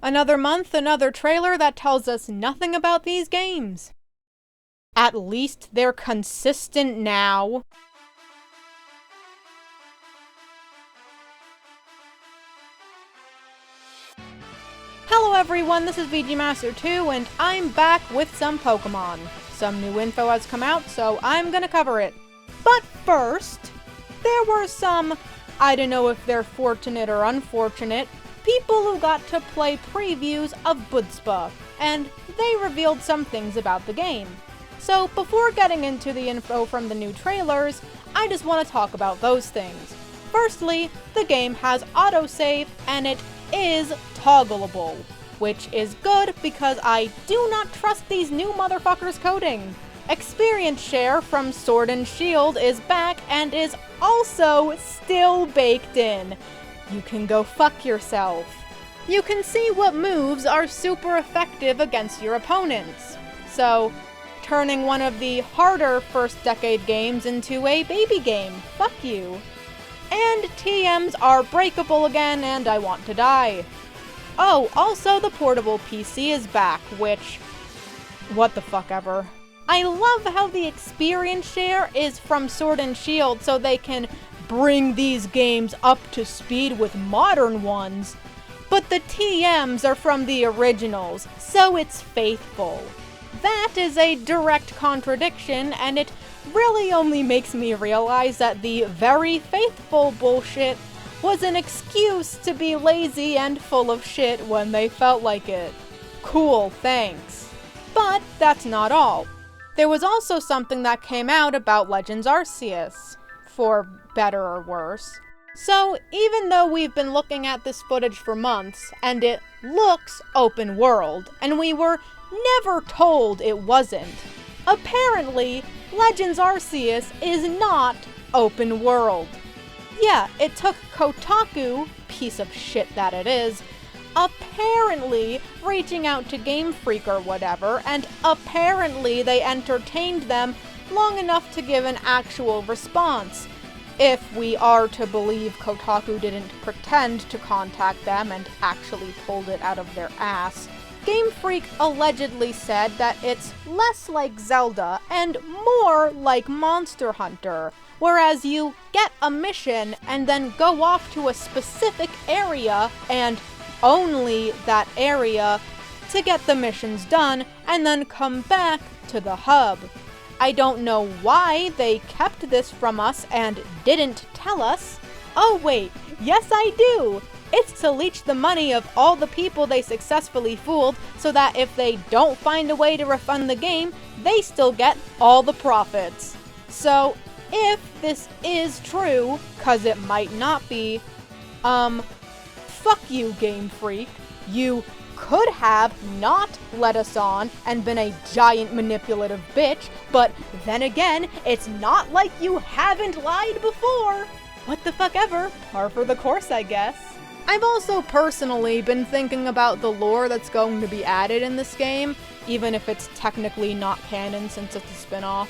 Another month, another trailer that tells us nothing about these games. At least they're consistent now. Hello everyone, this is VGMaster2, and I'm back with some Pokemon. Some new info has come out, so I'm gonna cover it. But first, there were some, I don't know if they're fortunate or unfortunate, people who got to play previews of Budspa, and they revealed some things about the game. So before getting into the info from the new trailers, I just want to talk about those things. Firstly, the game has autosave, and it is toggleable, which is good because I do not trust these new motherfuckers coding. Experience share from Sword and Shield is back and is also still baked in. You can go fuck yourself. You can see what moves are super effective against your opponents. So, turning one of the harder first decade games into a baby game. Fuck you. And TMs are breakable again, and I want to die. Oh, also the portable PC is back, which... what the fuck ever. I love how the experience share is from Sword and Shield, so they can bring these games up to speed with modern ones. But the TMs are from the originals, so it's faithful. That is a direct contradiction, and it really only makes me realize that the very faithful bullshit was an excuse to be lazy and full of shit when they felt like it. Cool, thanks. But that's not all. There was also something that came out about Legends Arceus, for better or worse. So, even though we've been looking at this footage for months, and it looks open world, and we were never told it wasn't, apparently, Legends Arceus is not open world. Yeah, it took Kotaku, piece of shit that it is, apparently reaching out to Game Freak or whatever, and apparently they entertained them long enough to give an actual response. If we are to believe Kotaku didn't pretend to contact them and actually pulled it out of their ass. Game Freak allegedly said that it's less like Zelda and more like Monster Hunter, whereas you get a mission and then go off to a specific area and only that area to get the missions done and then come back to the hub. I don't know why they kept this from us and didn't tell us. Oh wait, yes I do! It's to leech the money of all the people they successfully fooled so that if they don't find a way to refund the game, they still get all the profits. So, if this is true, cause it might not be, fuck you, Game Freak. You could have not let us on and been a giant manipulative bitch, but then again, it's not like you haven't lied before. What the fuck ever, par for the course, I guess. I've also personally been thinking about the lore that's going to be added in this game, even if it's technically not canon since it's a spin-off.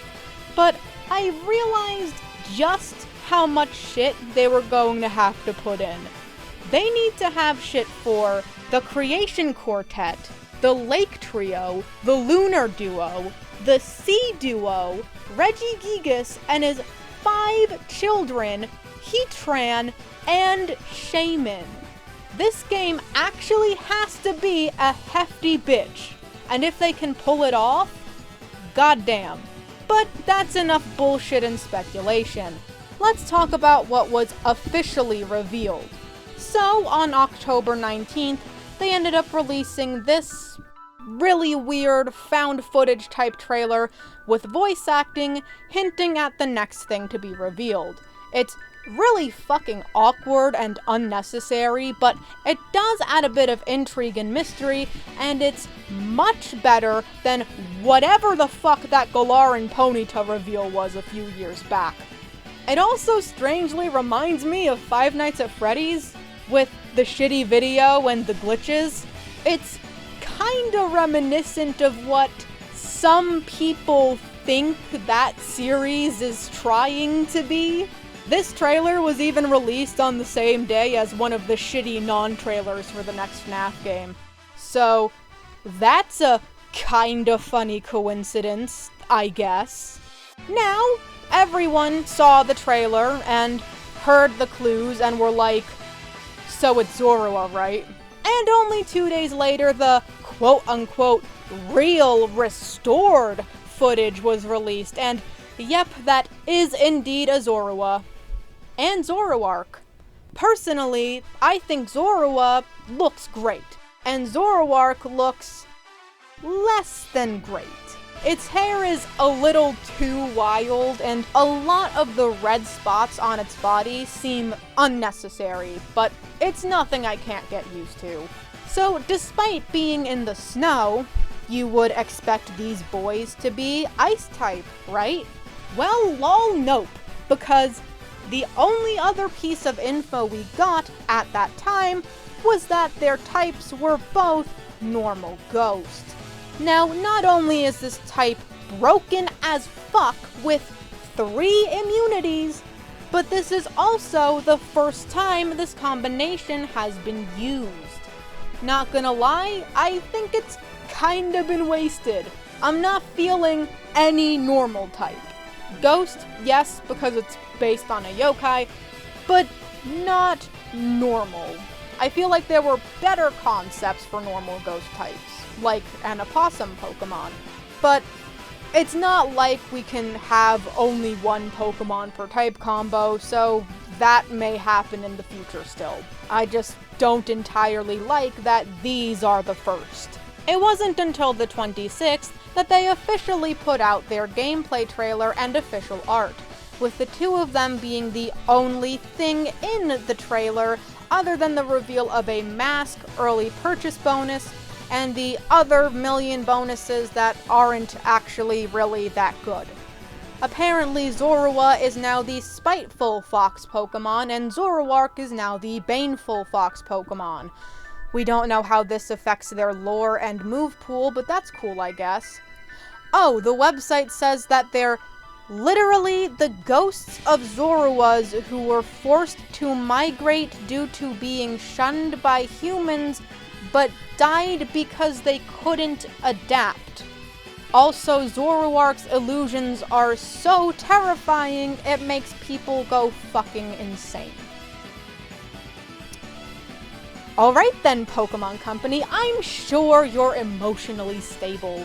But I realized just how much shit they were going to have to put in. They need to have shit for the Creation Quartet, the Lake Trio, the Lunar Duo, the Sea Duo, Regigigas and his 5 children, Heatran, and Shaman. This game actually has to be a hefty bitch, and if they can pull it off, goddamn. But that's enough bullshit and speculation. Let's talk about what was officially revealed. So, on October 19th, they ended up releasing this really weird found footage type trailer with voice acting hinting at the next thing to be revealed. It's really fucking awkward and unnecessary, but it does add a bit of intrigue and mystery, and it's much better than whatever the fuck that Galar and Ponyta reveal was a few years back. It also strangely reminds me of Five Nights at Freddy's, with the shitty video and the glitches. It's kinda reminiscent of what some people think that series is trying to be. This trailer was even released on the same day as one of the shitty non-trailers for the next FNAF game. So that's a kinda funny coincidence, I guess. Now, everyone saw the trailer and heard the clues and were like, so it's Zorua, right? And only 2 days later, the quote-unquote real restored footage was released, and yep, that is indeed a Zorua. And Zoroark. Personally, I think Zorua looks great, and Zoroark looks less than great. Its hair is a little too wild, and a lot of the red spots on its body seem unnecessary, but it's nothing I can't get used to. So, despite being in the snow, you would expect these boys to be ice-type, right? Well, lol, nope, because the only other piece of info we got at that time was that their types were both normal ghost. Now, not only is this type broken as fuck with 3 immunities, but this is also the first time this combination has been used. Not gonna lie, I think it's kinda been wasted. I'm not feeling any normal type. Ghost, yes, because it's based on a yokai, but not normal. I feel like there were better concepts for normal ghost types, like an opossum Pokemon. But it's not like we can have only one Pokemon per type combo, so that may happen in the future still. I just don't entirely like that these are the first. It wasn't until the 26th that they officially put out their gameplay trailer and official art, with the 2 of them being the only thing in the trailer other than the reveal of a mask early purchase bonus and the other million bonuses that aren't actually really that good. Apparently, Zorua is now the spiteful fox Pokemon, and Zoroark is now the baneful fox Pokemon. We don't know how this affects their lore and move pool, but that's cool, I guess. Oh, the website says that they're literally the ghosts of Zoruas who were forced to migrate due to being shunned by humans, but died because they couldn't adapt. Also, Zoroark's illusions are so terrifying, it makes people go fucking insane. Alright then, Pokemon Company, I'm sure you're emotionally stable.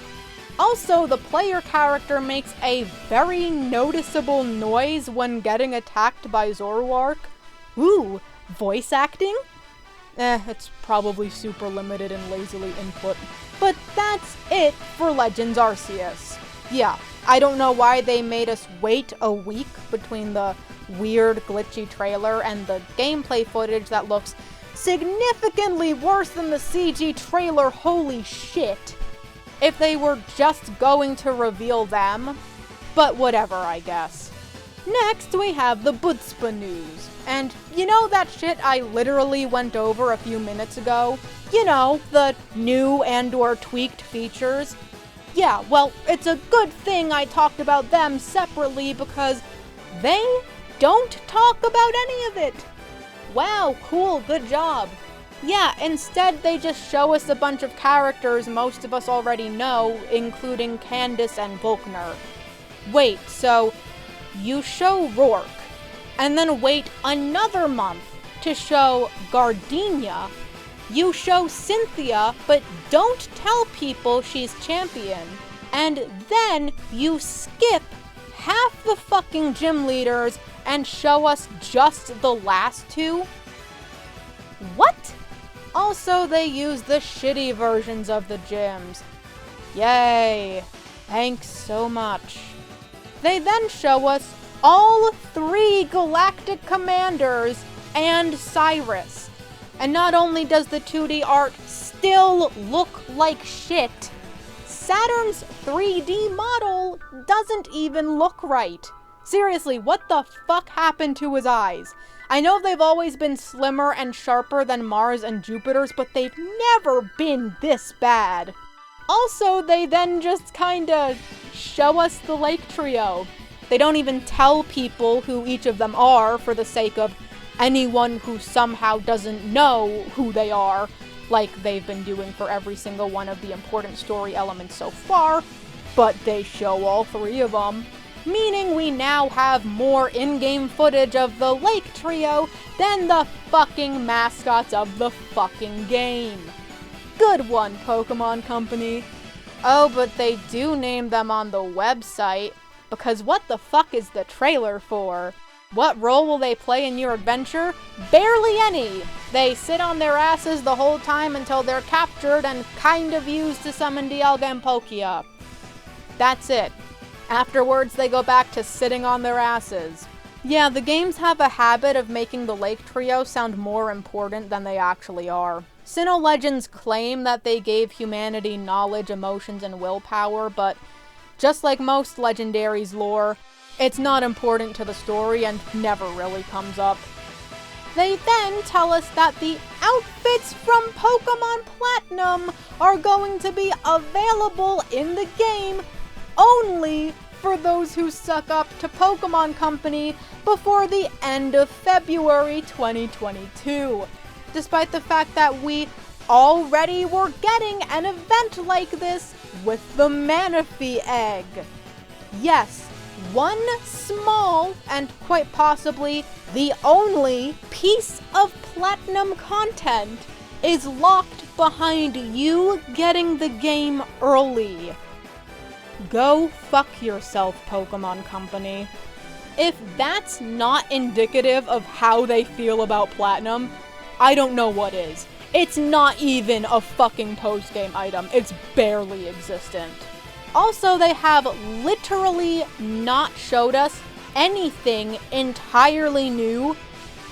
Also, the player character makes a very noticeable noise when getting attacked by Zoroark. Ooh, voice acting? It's probably super limited and lazily input. But that's it for Legends Arceus. Yeah, I don't know why they made us wait a week between the weird glitchy trailer and the gameplay footage that looks significantly worse than the CG trailer, holy shit. If they were just going to reveal them. But whatever, I guess. Next, we have the Butspa news. And you know that shit I literally went over a few minutes ago? You know, the new and/or tweaked features? Yeah, well, it's a good thing I talked about them separately because they don't talk about any of it. Wow, cool, good job. Yeah, instead they just show us a bunch of characters most of us already know, including Candace and Volkner. Wait, so you show Rourke, and then wait another month to show Gardenia. You show Cynthia, but don't tell people she's champion. And then you skip half the fucking gym leaders and show us just the last 2? What? Also, they use the shitty versions of the gyms. Yay. Thanks so much. They then show us all 3 Galactic Commanders and Cyrus. And not only does the 2D art still look like shit, Saturn's 3D model doesn't even look right. Seriously, what the fuck happened to his eyes? I know they've always been slimmer and sharper than Mars and Jupiter's, but they've never been this bad. Also, they then just kinda show us the Lake Trio. They don't even tell people who each of them are for the sake of anyone who somehow doesn't know who they are. like they've been doing for every single one of the important story elements so far, but they show all 3 of them. Meaning we now have more in-game footage of the Lake Trio than the fucking mascots of the fucking game. Good one, Pokemon Company. Oh, but they do name them on the website, because what the fuck is the trailer for? What role will they play in your adventure? Barely any! They sit on their asses the whole time until they're captured and kind of used to summon Dialga and Palkia. That's it. Afterwards, they go back to sitting on their asses. Yeah, the games have a habit of making the Lake Trio sound more important than they actually are. Sinnoh Legends claim that they gave humanity knowledge, emotions, and willpower, but just like most Legendary's lore, it's not important to the story and never really comes up. They then tell us that the outfits from Pokemon Platinum are going to be available in the game only for those who suck up to Pokemon Company before the end of February 2022. Despite the fact that we already were getting an event like this with the Manaphy egg. Yes, one small and quite possibly the only piece of Platinum content is locked behind you getting the game early. Go fuck yourself, Pokemon Company. If that's not indicative of how they feel about Platinum, I don't know what is. It's not even a fucking post-game item. It's barely existent. Also, they have literally not showed us anything entirely new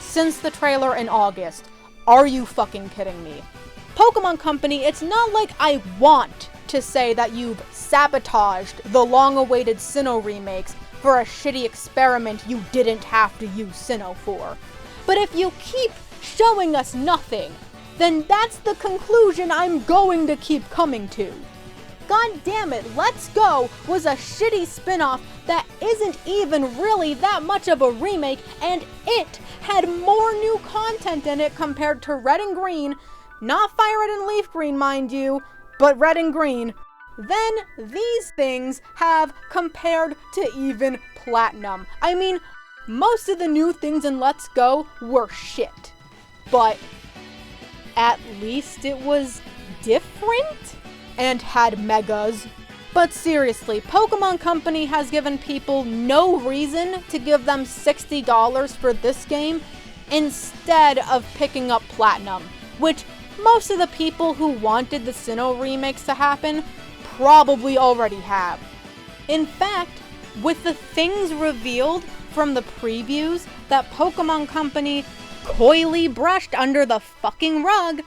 since the trailer in August. Are you fucking kidding me? Pokemon Company, it's not like I want to say that you've sabotaged the long-awaited Sinnoh remakes for a shitty experiment you didn't have to use Sinnoh for. But if you keep showing us nothing, then that's the conclusion I'm going to keep coming to. God damn it, Let's Go was a shitty spin-off that isn't even really that much of a remake, and it had more new content in it compared to Red and Green, not Fire Red and Leaf Green, mind you, but Red and Green, than these things have compared to even Platinum. I mean, most of the new things in Let's Go were shit, but at least it was different and had megas. But seriously, Pokemon Company has given people no reason to give them $60 for this game instead of picking up Platinum, which most of the people who wanted the Sinnoh remakes to happen probably already have. In fact, with the things revealed from the previews that Pokemon Company coyly brushed under the fucking rug,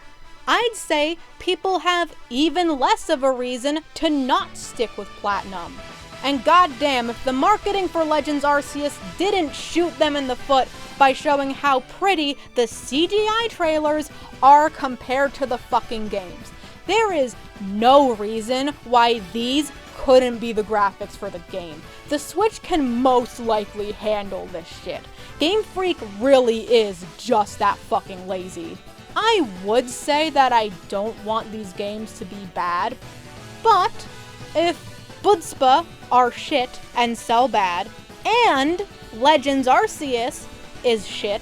I'd say people have even less of a reason to not stick with Platinum. And goddamn, if the marketing for Legends Arceus didn't shoot them in the foot by showing how pretty the CGI trailers are compared to the fucking games. There is no reason why these couldn't be the graphics for the game. The Switch can most likely handle this shit. Game Freak really is just that fucking lazy. I would say that I don't want these games to be bad, but if Budspa are shit and sell bad, and Legends Arceus is shit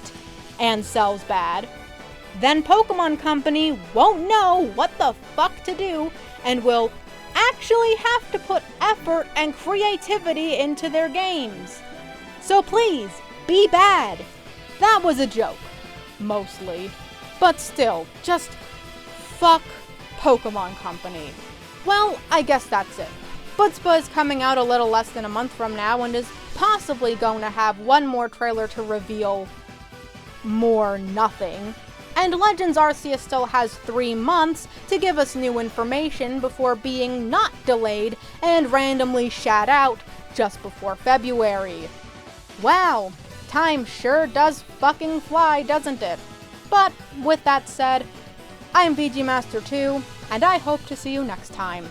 and sells bad, then Pokemon Company won't know what the fuck to do and will actually have to put effort and creativity into their games. So please, be bad. That was a joke, mostly. But still, just fuck Pokemon Company. Well, I guess that's it. Budspa is coming out a little less than a month from now and is possibly going to have one more trailer to reveal more nothing. And Legends Arceus still has 3 months to give us new information before being not delayed and randomly shat out just before February. Wow, time sure does fucking fly, doesn't it? But with that said, I'm VG Master 2, and I hope to see you next time.